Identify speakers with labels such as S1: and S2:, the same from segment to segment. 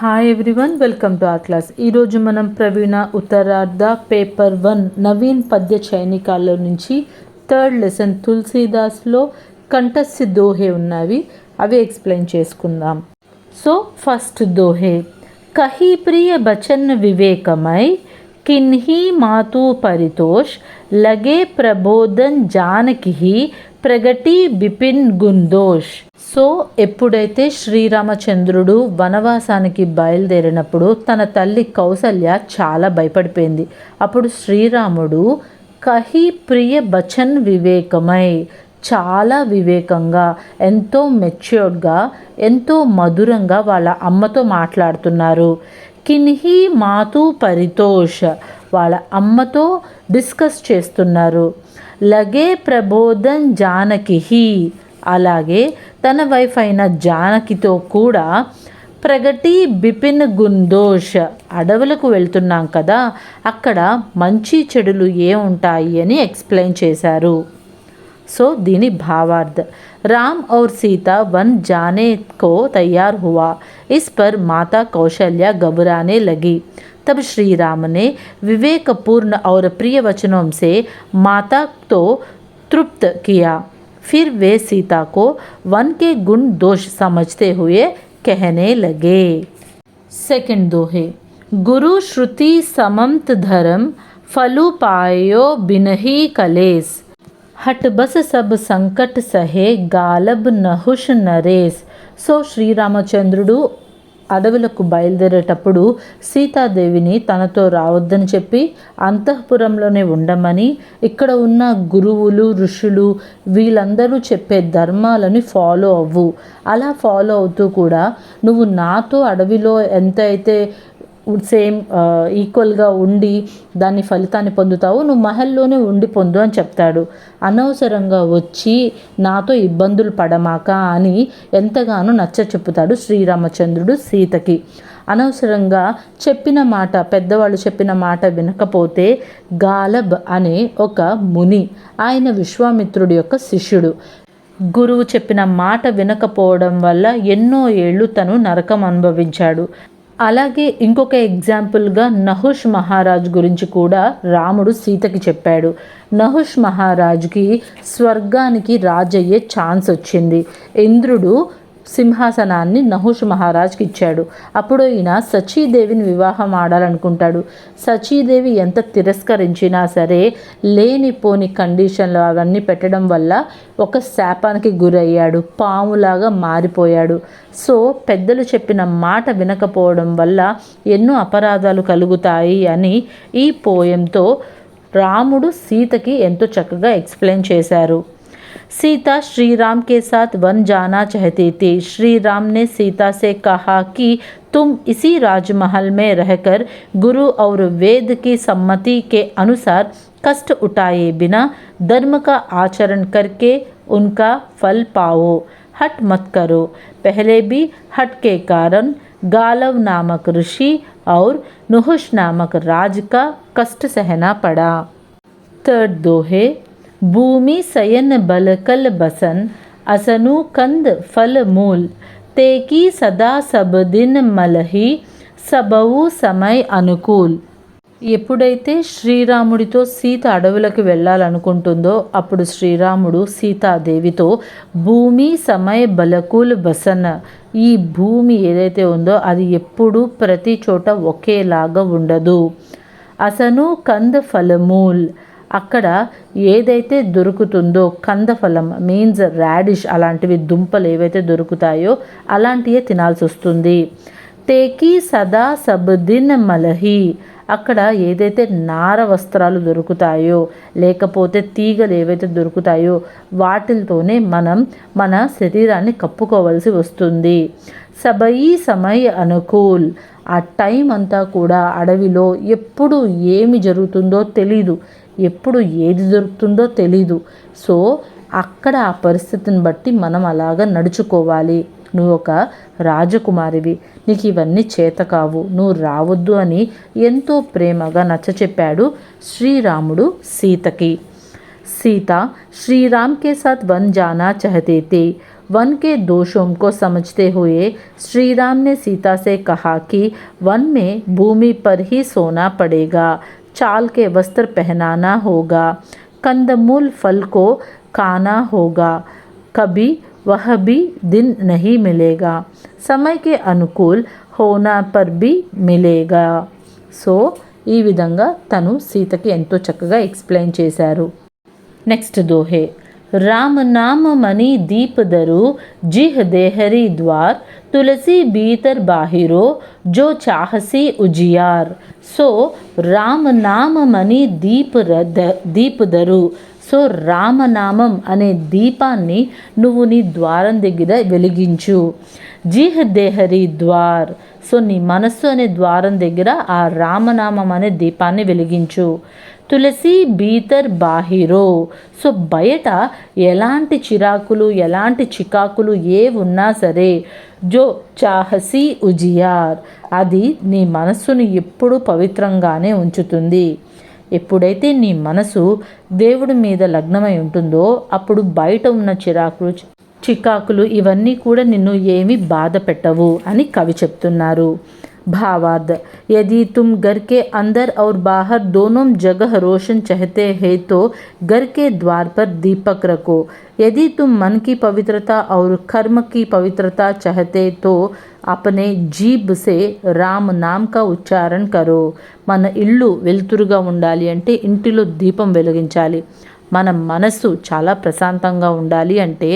S1: Hi everyone, welcome to our class. ఈరోజు మనం ప్రవీణ ఉత్తరార్ధ paper 1 Naveen పద్య చైనికాల్లో నుంచి థర్డ్ లెసన్ తులసీదాస్లో కంఠస్థ దోహే ఉన్నవి, అవి ఎక్స్ప్లెయిన్ చేసుకుందాం. సో ఫస్ట్ దోహే. కహి ప్రియ బచన్ వివేకమై కిన్హి మాతు పరితోష్ లగే ప్రబోధన్ జానకి ప్రగటి బిపిన్ గుందోష్. సో ఎప్పుడైతే శ్రీరామచంద్రుడు వనవాసానికి బయలుదేరినప్పుడు తన తల్లి కౌసల్య చాలా భయపడిపోయింది. అప్పుడు శ్రీరాముడు కహి ప్రియ బచన్ వివేకమై, చాలా వివేకంగా, ఎంతో మెచ్యూర్డ్గా, ఎంతో మధురంగా వాళ్ళ అమ్మతో మాట్లాడుతున్నారు. కిన్హి మాతు పరితోష్, వాళ్ళ అమ్మతో డిస్కస్ చేస్తున్నారు. లగే ప్రబోధన్ జానకి, అలాగే తన వైఫ్ అయిన జానకితో కూడా ప్రగటి బిపిన్ గుందోష్, అడవులకు వెళ్తున్నాం కదా, అక్కడ మంచి చెడులు ఏముంటాయి అని ఎక్స్ప్లెయిన్ చేశారు. సో దీని భావార్థ. राम और सीता वन जाने को तैयार हुआ. इस पर माता कौशल्या घबराने लगी. तब श्री राम ने विवेकपूर्ण और प्रिय वचनों से माता को तृप्त किया. फिर वे सीता को वन के गुण दोष समझते हुए कहने लगे. सेकंड दोहे. गुरु श्रुति समंत धर्म फलु पायो बिनहि कलेस. हट बस सब संकट सहे गालब नहुष नरेस. సో శ్రీరామచంద్రుడు అడవులకు బయలుదేరేటప్పుడు సీతాదేవిని తనతో రావద్దని చెప్పి అంతఃపురంలోనే ఉండమని, ఇక్కడ ఉన్న గురువులు, ఋషులు వీళ్ళందరూ చెప్పే ధర్మాలని ఫాలో అవ్వు. అలా ఫాలో అవుతూ కూడా నువ్వు నాతో అడవిలో ఎంత అయితే సేమ్ ఈక్వల్గా ఉండి దాని ఫలితాన్ని పొందుతావు, నువ్వు మహల్లోనే ఉండి పొందు అని చెప్తాడు. అనవసరంగా వచ్చి నాతో ఇబ్బందులు పడమాక అని ఎంతగానో నచ్చ చెప్పుతాడు శ్రీరామచంద్రుడు సీతకి. అనవసరంగా చెప్పిన మాట, పెద్దవాళ్ళు చెప్పిన మాట వినకపోతే గాలబ్ అనే ఒక ముని, ఆయన విశ్వామిత్రుడి యొక్క శిష్యుడు, గురువు చెప్పిన మాట వినకపోవడం వల్ల ఎన్నో ఏళ్ళు తను నరకం అనుభవించాడు. అలాగే ఇంకొక ఎగ్జాంపుల్గా నహుష్ మహారాజ్ గురించి కూడా రాముడు సీతకి చెప్పాడు. నహుష్ మహారాజుకి స్వర్గానికి రాజయ్యే ఛాన్స్ వచ్చింది. ఇంద్రుడు సింహాసనాన్ని నహుష్ మహారాజ్కి ఇచ్చాడు. అప్పుడు ఈయన సచీదేవిని వివాహం ఆడాలనుకుంటాడు. సచీదేవి ఎంత తిరస్కరించినా సరే లేనిపోని కండిషన్లు అవన్నీ పెట్టడం వల్ల ఒక శాపానికి గురయ్యాడు, పాములాగా మారిపోయాడు. సో పెద్దలు చెప్పిన మాట వినకపోవడం వల్ల ఎన్నో అపరాధాలు కలుగుతాయి అని ఈ పోయంతో రాముడు సీతకి ఎంతో చక్కగా ఎక్స్ప్లెయిన్ చేశారు. सीता श्री राम के साथ वन जाना चाहती थी. श्री राम ने सीता से कहा कि तुम इसी राजमहल में रहकर गुरु और वेद की सम्मति के अनुसार कष्ट उठाए बिना धर्म का आचरण करके उनका फल पाओ. हट मत करो. पहले भी हट के कारण गालव नामक ऋषि और नुहुष नामक राज का कष्ट सहना पड़ा. थर्ड दोहे. भूमि सयन बलकल बसन असनु कंद फल मूल तेकी सदा सब दिन मलही सबऊ समय अनुकूल. ఎప్పుడైతే శ్రీరాముడితో సీత అడవులకు వెళ్ళాలనుకుంటుందో అప్పుడు శ్రీరాముడు సీతాదేవితో భూమి సమయ బలకుల్ బసన్, ఈ భూమి ఏదైతే ఉందో అది ఎప్పుడూ ప్రతి చోట ఒకేలాగా ఉండదు. అసను కంద ఫలమూల్, అక్కడ ఏదైతే దొరుకుతుందో, కందఫలం మీన్స్ రాడిష్, అలాంటివి దుంపలు ఏవైతే దొరుకుతాయో అలాంటివే తినాల్సి వస్తుంది. తేకి సదా సబ్దిన్ మలహి, అక్కడ ఏదైతే నార వస్త్రాలు దొరుకుతాయో లేకపోతే తీగలు ఏవైతే దొరుకుతాయో వాటితోనే మనం మన శరీరాన్ని కప్పుకోవాల్సి వస్తుంది. సబయి సమయ అనుకూల్, ఆ టైం అంతా కూడా అడవిలో ఎప్పుడు ఏమి జరుగుతుందో తెలీదు, ఎప్పుడు ఏది దొరుకుతుందో తెలీదు. సో అక్కడ ఆ పరిస్థితిని బట్టి మనం అలాగా నడుచుకోవాలి. నువ్వు ఒక రాజకుమారివి, నీకు ఇవన్నీ చేత కావు, నువ్వు రావద్దు అని ఎంతో ప్రేమగా నచ్చచెప్పాడు శ్రీరాముడు సీతకి. सीता श्री राम के साथ वन जाना चाहते थे. वन के दोषों को समझते हुए श्री राम ने सीता से कहा कि वन में भूमि पर ही सोना पड़ेगा, चाल के वस्त्र पहनाना होगा, कंदमूल फल को खाना होगा, कभी वह भी दिन नहीं मिलेगा, समय के अनुकूल होना पर भी मिलेगा. సో ఈ విధంగా తను సీతకి ఎంతో చక్కగా ఎక్స్ప్లెయిన్ చేశారు. నెక్స్ట్ దోహే. राम नाम मणि दीप दरु जिह देहरी द्वार, तुलसी भीतर बाहिरो जो चाहसी उजियार. సో రామ నామ మణి దీప్ దరు. సో రామనామం అనే దీపాన్ని నువ్వు నీ ద్వారం దగ్గర వెలిగించు. జిహ్ దేహరి ద్వార్. సో నీ మనస్సు అనే ద్వారం దగ్గర ఆ రామనామం అనే దీపాన్ని వెలిగించు. తులసి భీతర్ బాహిరో. సో బయట ఎలాంటి చిరాకులు ఎలాంటి చికాకులు ఏ ఉన్నా సరే, జో చాహసి ఉజియార్, అది నీ మనస్సును ఎప్పుడూ పవిత్రంగానే ఉంచుతుంది. ఎప్పుడైతే నీ మనసు దేవుడి మీద లగ్నమై ఉంటుందో అప్పుడు బయట ఉన్న చికాకులు ఇవన్నీ కూడా నిన్ను ఏమీ బాధ పెట్టవు అని కవి చెప్తున్నారు. भावार्थ. यदि तुम घर के अंदर और बाहर दोनों जगह रोशन चाहते हैं तो घर के द्वार पर दीपक रखो. यदि तुम मन की पवित्रता और कर्म की पवित्रता चाहते तो अपने जीभ से राम नाम का उच्चारण करो. మన ఇల్లు వెలుతురుగా ఉండాలి అంటే ఇంటిలో దీపం వెలిగించాలి. మన మనస్సు చాలా ప్రశాంతంగా ఉండాలి అంటే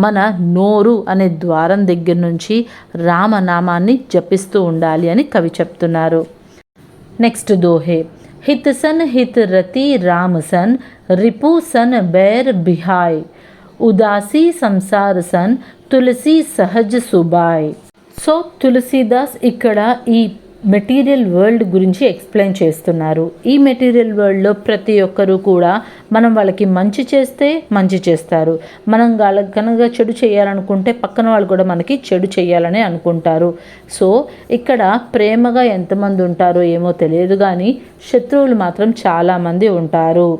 S1: మన నోరు అనే ద్వారం దగ్గర నుంచి రామనామాన్ని జపిస్తూ ఉండాలి అని కవి చెప్తున్నారు. నెక్స్ట్ దోహే. హిత్ సన్ హిత్ రతి రామ సన్, రిపు సన్ బైర్ బిహాయ్, ఉదాసీ సంసార్ సన్, తులసి సహజ్ సుబాయ్. సో తులసీదాస్ ఇక్కడ ఈ మెటీరియల్ వరల్డ్ గురించి ఎక్స్ప్లెయిన్ చేస్తున్నారు. ఈ మెటీరియల్ వరల్డ్లో ప్రతి ఒక్కరూ కూడా మనం వాళ్ళకి మంచి చేస్తే మంచి చేస్తారు, మనం వాళ్ళకి కనుక చెడు చేయాలనుకుంటే పక్కన వాళ్ళు కూడా మనకి చెడు చేయాలని అనుకుంటారు. సో ఇక్కడ ప్రేమగా ఎంతమంది ఉంటారో ఏమో తెలియదు కానీ శత్రువులు మాత్రం చాలామంది ఉంటారు.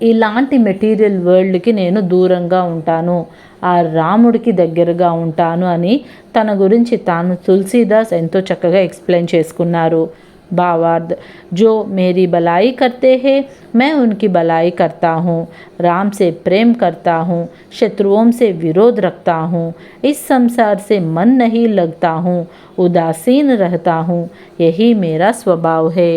S1: ఇలాంటి మెటీరియల్ వరల్డ్కి నేను దూరంగా ఉంటాను, ఆ రాముడికి దగ్గరగా ఉంటాను అని తన గురించి తాను తులసీదాస్ ఎంతో చక్కగా ఎక్స్ప్లెయిన్ చేసుకున్నారు. भावार्थ. जो मेरी भलाई करते हैं मैं उनकी भलाई करता हूँ, राम से प्रेम करता हूँ, शत्रुओं से विरोध रखता हूँ, इस संसार से मन नहीं लगता हूँ, उदासीन रहता हूँ, यही मेरा स्वभाव है.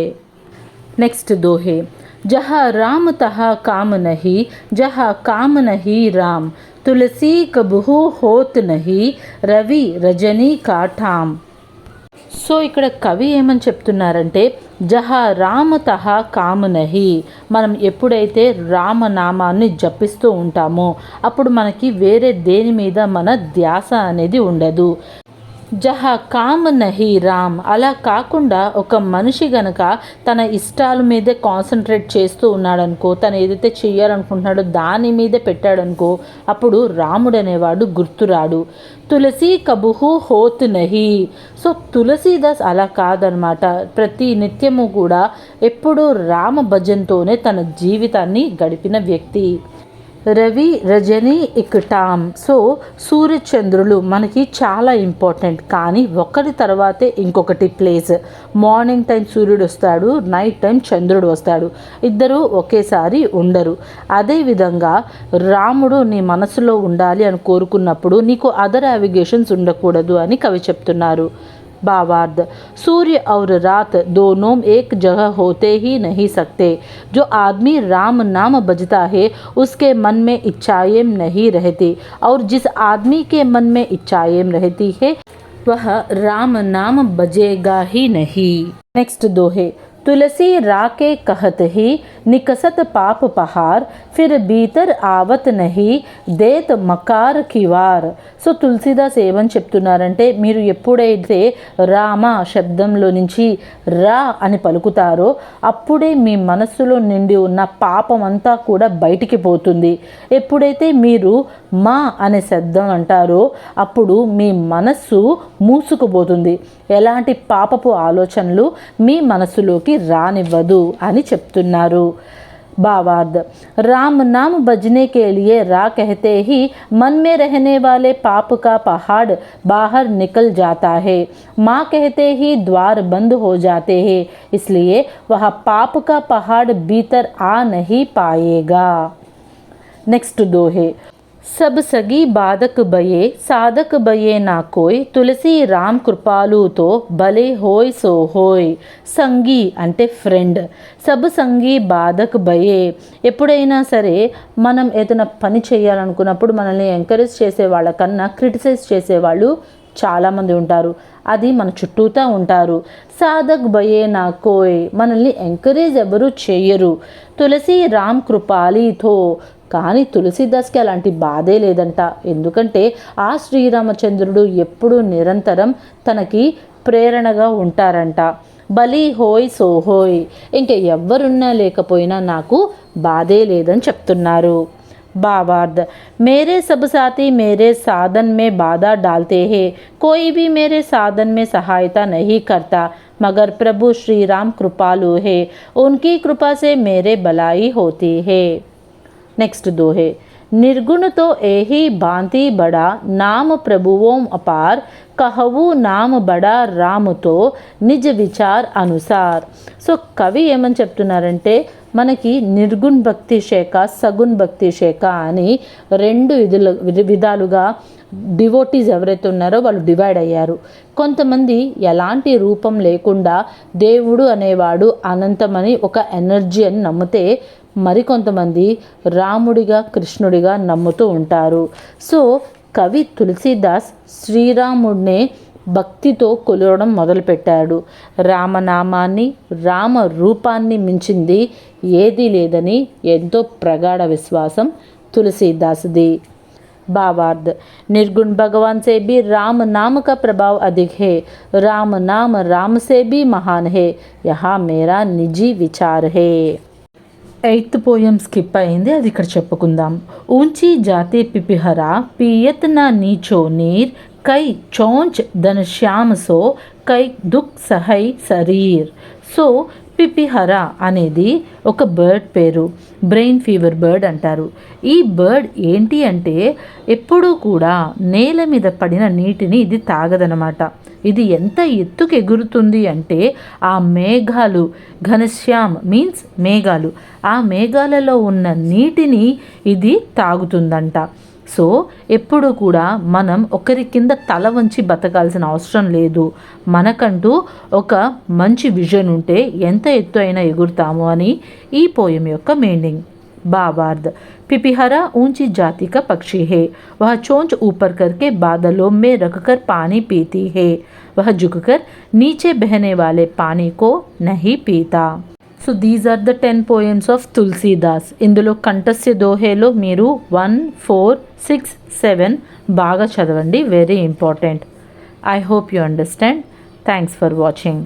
S1: नेक्स्ट दोहे. जहाँ राम तहाँ काम नहीं, जहाँ काम नहीं राम, तुलसी कबहू होत नहीं, रवि रजनी का ठाम. సో ఇక్కడ కవి ఏమని చెప్తున్నారంటే జహా రామ తహా కామ నహి, మనం ఎప్పుడైతే రామనామాన్ని జపిస్తూ ఉంటామో అప్పుడు మనకి వేరే దేని మీద మన ధ్యాస అనేది ఉండదు. జహా కామ నహి రామ్, అలా కాకుండా ఒక మనిషి గనక తన ఇష్టాల మీదే కాన్సన్ట్రేట్ చేస్తూ ఉన్నాడనుకో, తను ఏదైతే చేయాలనుకుంటున్నాడో దాని మీదే పెట్టాడనుకో అప్పుడు రాముడు అనేవాడు గుర్తురాడు. తులసి కబుహు హోత్ నహి. సో తులసీదాస్ అలా కాదనమాట, ప్రతి నిత్యము కూడా ఎప్పుడూ రామ భజన్తోనే తన జీవితాన్ని గడిపిన వ్యక్తి. రవి రజని ఇక్టామ్. సో సూర్యచంద్రులు మనకి చాలా ఇంపార్టెంట్, కానీ ఒకరి తర్వాతే ఇంకొకటి ప్లేస్. మార్నింగ్ టైం సూర్యుడు వస్తాడు, నైట్ టైం చంద్రుడు వస్తాడు, ఇద్దరు ఒకేసారి ఉండరు. అదేవిధంగా రాముడు నీ మనసులో ఉండాలి అని కోరుకున్నప్పుడు నీకు అదర్ నావిగేషన్స్ ఉండకూడదు అని కవి చెప్తున్నారు. भावार्थ. सूर्य और रात दोनों एक जगह होते ही नहीं सकते. जो आदमी राम नाम बजता है उसके मन में इच्छाएं नहीं रहती, और जिस आदमी के मन में इच्छाएं रहती है वह राम नाम बजेगा ही नहीं. नेक्स्ट दोहे. तुलसी राके कहत ही निकसत पाप पहार, फिर भीतर आवत नहीं देत मकार किवार. సో తులసీదాస్ ఏమని చెప్తున్నారంటే మీరు ఎప్పుడైతే రామ శబ్దంలో నుంచి రా అని పలుకుతారో అప్పుడే మీ మనస్సులో నిండి ఉన్న పాపం అంతా కూడా బయటికి పోతుంది. ఎప్పుడైతే మీరు మా అనే శబ్దం అంటారో అప్పుడు మీ మనస్సు మూసుకుపోతుంది, ఎలాంటి పాపపు ఆలోచనలు మీ మనస్సులోకి రానివ్వదు అని చెప్తున్నారు. भावार्थ, राम नाम बजने के लिए रा कहते ही मन में रहने वाले पाप का पहाड़ बाहर निकल जाता है। माँ कहते ही द्वार बंद हो जाते हैं, इसलिए वह पाप का पहाड़ भीतर आ नहीं पाएगा। नेक्स्ट दोहे। सब सगी बाधक बये साधक बये ना कोई తులసి రామ్ కృపాలుతో భలే హోయ్ సో హోయ్. సంగి అంటే ఫ్రెండ్, సబ్ సంగి బాధక్ భయే. ఎప్పుడైనా సరే మనం ఏదైనా పని చేయాలనుకున్నప్పుడు మనల్ని ఎంకరేజ్ చేసే వాళ్ళకన్నా క్రిటిసైజ్ చేసేవాళ్ళు చాలామంది ఉంటారు. అది మన చుట్టూతా ఉంటారు. సాధక్ భయే నా కోయ్, మనల్ని ఎంకరేజ్ ఎవరు చేయరు. తులసి రామ్ కృపాలితో, కానీ తులసీదాస్కి అలాంటి బాధే లేదంట. ఎందుకంటే ఆ శ్రీరామచంద్రుడు ఎప్పుడూ నిరంతరం తనకి ప్రేరణగా ఉంటారంట. బలి హోయ్ సోహోయ్, ఇంకా ఎవ్వరున్నా లేకపోయినా నాకు బాధే లేదని చెప్తున్నారు. भावार्थ, मेरे सब साथी मेरे साधन में बाधा डालते हैं, कोई भी मेरे साधन में सहायता नहीं करता, मगर प्रभु श्री राम कृपालु है, उनकी कृपा से मेरे भलाई होती है. नेक्स्ट दोहे. निर्गुण तो एही भांति बड़ा नाम प्रभुओं अपार, कहवु नाम बड़ा రాముతో నిజ విచార్ అనుసార్. సో కవి ఏమని చెప్తున్నారంటే, మనకి నిర్గుణ్ భక్తి శాఖ, సగుణ్ భక్తి శాఖ అని రెండు విధాలుగా డివోటీస్ ఎవరైతే ఉన్నారో వాళ్ళు డివైడ్ అయ్యారు. కొంతమంది ఎలాంటి రూపం లేకుండా దేవుడు అనేవాడు అనంతమని ఒక ఎనర్జీ అని నమ్మితే, మరికొంతమంది రాముడిగా కృష్ణుడిగా నమ్ముతూ ఉంటారు. సో కవి తులసీదాస్ శ్రీరాముడినే భక్తితో కొలవడం మొదలుపెట్టాడు. రామనామాన్ని, రామ రూపాన్ని మించింది ఏదీ లేదని ఎంతో ప్రగాఢ విశ్వాసం తులసీదాస్ది. भावार्थ, निर्गुण भगवान से भी राम नाम का प्रभाव अधिक है, राम नाम राम से भी महान है, यहाँ मेरा निजी विचार है. 8th పోయం స్కిప్ అయింది, అది ఇక్కడ చెప్పుకుందాం. ऊंची जाते पिपिहरा पियत ना नीचो नीर, कई चोंच धन श्याम सो कई दुख सहै शरीर. సో పిపిహర అనేది ఒక బర్డ్ పేరు, బ్రెయిన్ ఫీవర్ బర్డ్ అంటారు. ఈ బర్డ్ ఏంటి అంటే ఎప్పుడూ కూడా నేల మీద పడిన నీటిని ఇది తాగదనమాట. ఇది ఎంత ఎత్తుకు ఎగురుతుంది అంటే ఆ మేఘాలు, ఘనశ్యామ్ మీన్స్ మేఘాలు, ఆ మేఘాలలో ఉన్న నీటిని ఇది తాగుతుందంట. సో ఎప్పుడు కూడా మనం ఒకరి కింద తల వంచి బతకాల్సిన అవసరం లేదు. మనకంటూ ఒక మంచి విజన్ ఉంటే ఎంత ఎత్తు అయినా ఎగురుతాము అని ఈ పోయం యొక్క మీనింగ్. भावार्थ, पिपिहरा ऊंची जाति का पक्षी है, वह चोंच ऊपर करके बादलों में रखकर पानी पीती है, वह झुककर नीचे बहने वाले पानी को नहीं पीता. So these are the 10 poems of Tulsidas. ఇందులో కంఠస్య దోహేలో మీరు 1, 4, 6, 7 బాగా చదవండి, very important. I hope you understand. Thanks for watching.